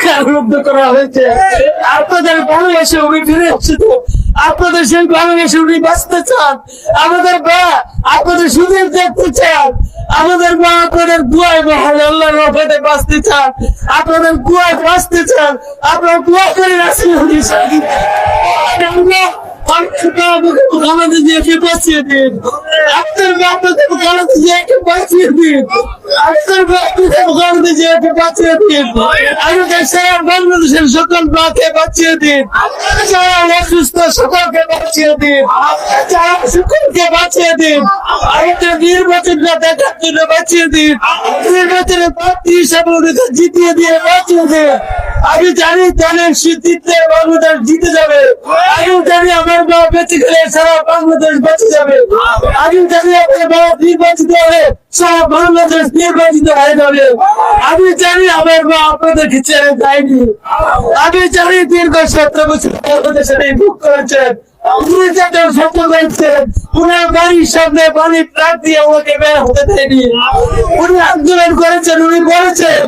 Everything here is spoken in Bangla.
কারারুদ্ধ করা হয়েছে। আপনাদের ভালোবাসে উনি ফিরে আসছে তো, আপনাদের সেই ভালোবাসে উনি বাঁচতে চান, আমাদের মা আপনাদের সুযোগ দেখতে চান, আমাদের মা আপনাদের দুয়ায় মহান আল্লাহর রহমতে বাঁচতে চান, আপনাদের দুয়ায় বাঁচতে চান। আপনারা দোয়া করে রাখছেন খালাদা জিয়াকে বাঁচিয়ে দিন, আপনার আপনাদের খালাদা জিয়াকে বাঁচিয়ে দিন, আপনার খালাদা জিয়াকে বাঁচিয়ে দিন, আমাদের সারা বাংলাদেশের সকল মাকে বাঁচিয়ে দিন, যারা অসুস্থ সকলকে বাঁচিয়ে দিন, যারা সকলকে বাঁচিয়ে দিন, আমাদের নির্বাচনটা দেখার জন্য বাঁচিয়ে দিন, নির্বাচনে প্রার্থী হিসাবে ওদেরকে জিতিয়ে দিয়ে বাঁচিয়ে দিন। আমি জানি দলের সিদ্ধিতে বাংলাদেশ জিতে যাবে, আমি জানি আমার মা বেঁচে গেলে সারা বাংলাদেশ বেঁচে যাবে, আমি জানি আমার মা নির্বাচিত হলে সারা বাংলাদেশ নির্বাচিত হয়ে যাবে, আমি জানি আমার মা আপনাদেরকে ছেড়ে যায়নি, আমি জানি দীর্ঘ 17 বছর বাংলাদেশের এই বুক করেছেন, উনার বাড়ির সামনে পানি ট্রাক দিয়ে ওকে বের হতে দেয়নি, উনি আন্দোলন করেছেন, উনি বলেছেন